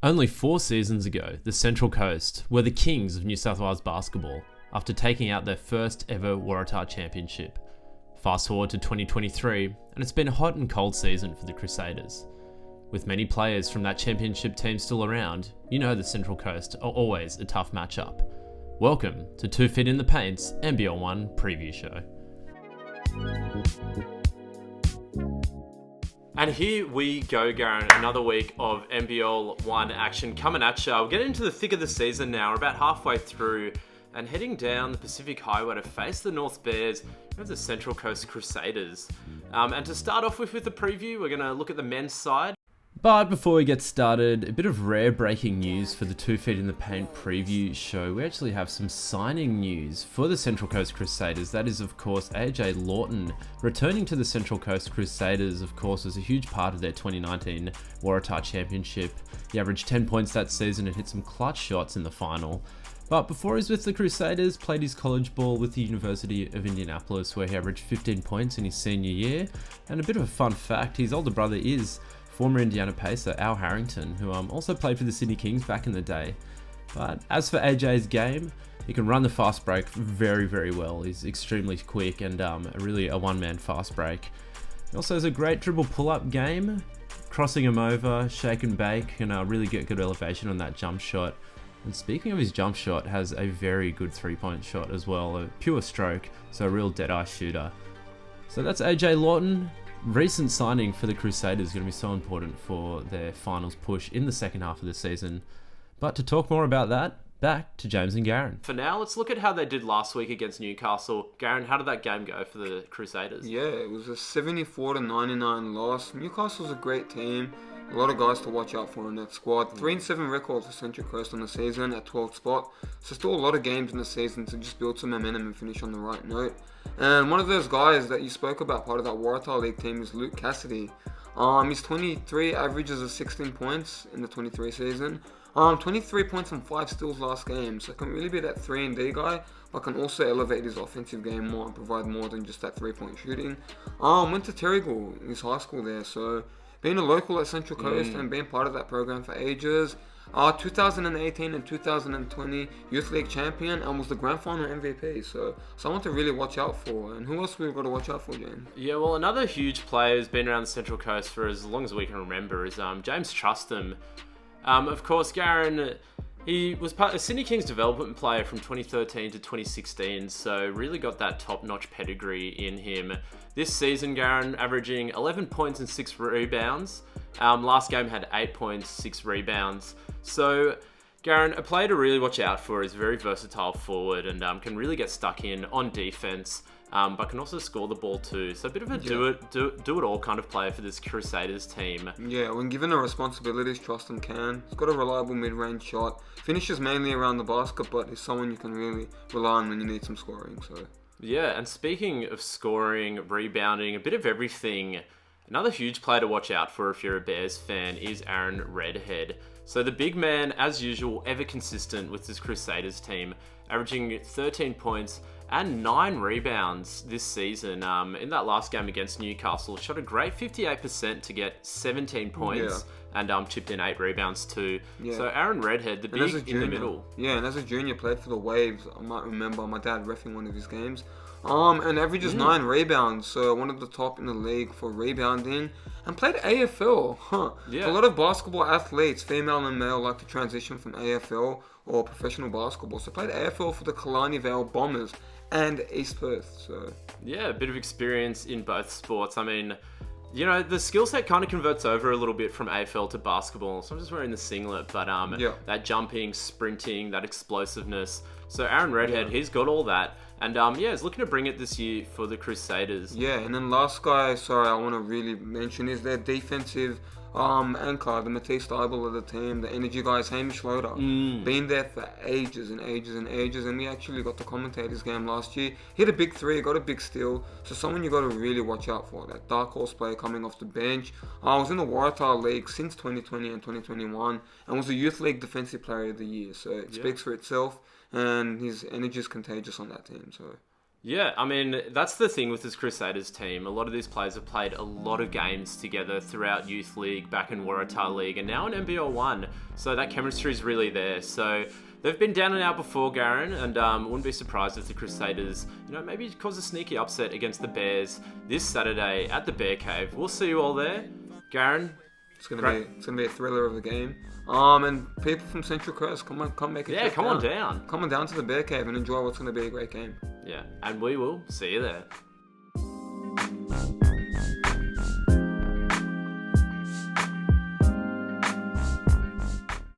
Only 4 seasons ago, the Central Coast were the kings of New South Wales basketball after taking out their first ever Waratah Championship. Fast forward to 2023, and it's been a hot and cold season for the Crusaders. With many players from that championship team still around, you know the Central Coast are always a tough matchup. Welcome to 2 Feet in the Paint's NBL 1 preview show. And here we go, Garen. Another week of NBL 1 action coming at you. We're getting into the thick of the season now. We're about halfway through and heading down the Pacific Highway to face the North Bears. We have the Central Coast Crusaders. And to start off with the preview, we're going to look at the men's side. But before we get started, a bit of rare breaking news for the 2 Feet in the Paint preview show. We actually have some signing news for the Central Coast Crusaders. That is, of course, AJ Lawton returning to the Central Coast Crusaders, of course, was a huge part of their 2019 Waratah Championship. He averaged 10 points that season and hit some clutch shots in the final. But before he was with the Crusaders, played his college ball with the University of Indianapolis, where he averaged 15 points in his senior year. And a bit of a fun fact, his older brother is former Indiana Pacer Al Harrington, who also played for the Sydney Kings back in the day. But as for AJ's game, he can run the fast break very, very well. He's extremely quick and really a one-man fast break. He also has a great dribble pull-up game, crossing him over, shake and bake, and really get good elevation on that jump shot. And speaking of his jump shot, has a very good three-point shot as well, a pure stroke, so a real dead-eye shooter. So that's AJ Lawton. Recent signing for the Crusaders is going to be so important for their finals push in the second half of the season. But to talk more about that, back to James and Garen. For now, let's look at how they did last week against Newcastle. Garen, how did that game go for the Crusaders? Yeah, it was a 74-99 loss. Newcastle's a great team. A lot of guys to watch out for in that squad. 3-7 record for Central Coast on the season at 12th spot. So still a lot of games in the season to just build some momentum and finish on the right note. And one of those guys that you spoke about, part of that Waratah League team, is Luke Cassidy. He's 23, averages of 16 points in the 23 season. 23 points and 5 steals last game. So can really be that 3-and-D guy, but can also elevate his offensive game more and provide more than just that 3-point shooting. Went to Terrigal in his high school there, so being a local at Central Coast and being part of that program for ages. 2018 and 2020 Youth League champion and was the grand final MVP. So someone to really watch out for. And who else we've got to watch out for, James? Yeah, well, another huge player who's been around the Central Coast for as long as we can remember is James Trustham. Of course, Garen, he was part of Sydney Kings development player from 2013 to 2016, so really got that top-notch pedigree in him. This season, Garen, averaging 11 points and 6 rebounds. Last game had 8 points, 6 rebounds. So, Garen, a player to really watch out for, is very versatile forward and can really get stuck in on defense, but can also score the ball too. So a bit of a do-it-all kind of player for this Crusaders team. Yeah, when given the responsibilities, Trustham can. He's got a reliable mid-range shot. Finishes mainly around the basket, but he's someone you can really rely on when you need some scoring. So yeah, and speaking of scoring, rebounding, a bit of everything, another huge player to watch out for if you're a Bears fan is Aaron Redhead. So the big man, as usual, ever consistent with this Crusaders team, averaging 13 points and 9 rebounds this season. In that last game against Newcastle, shot a great 58% to get 17 points and chipped in 8 rebounds too. Yeah. So Aaron Redhead, the big in the middle. Yeah, and as a junior, played for the Waves. I might remember my dad reffing one of his games. And averages 9 rebounds, so one of the top in the league for rebounding. And played AFL. Yeah. A lot of basketball athletes, female and male, like to transition from AFL or professional basketball. So played AFL for the Killarney Vale Bombers and East Perth. So yeah, a bit of experience in both sports. I mean, you know, the skill set kind of converts over a little bit from AFL to basketball. So I'm just wearing the singlet, but that jumping, sprinting, that explosiveness. So Aaron Redhead, he's got all that. And he's looking to bring it this year for the Crusaders. Yeah, and then last guy, I want to really mention is their defensive anchor, the Matisse Steibel of the team, the energy guy is Hamish Loader. Been there for ages and ages and ages, and we actually got to commentate his game last year. Hit a big 3, got a big steal, so someone you got to really watch out for. That dark horse player coming off the bench. Was in the Waratah League since 2020 and 2021, and was a Youth League Defensive Player of the Year, so it speaks for itself. And his energy is contagious on that team. So Yeah, I mean, that's the thing with this Crusaders team. A lot of these players have played a lot of games together throughout Youth League, back in Waratah League, and now in NBL 1. So that chemistry is really there. So they've been down and out before, Garen, and wouldn't be surprised if the Crusaders, maybe cause a sneaky upset against the Bears this Saturday at the Bear Cave. We'll see you all there. Garen? It's gonna be a thriller of a game. And people from Central Coast, come make a trip. Yeah, come on down. Come on down to the Bear Cave and enjoy what's gonna be a great game. Yeah, and we will see you there.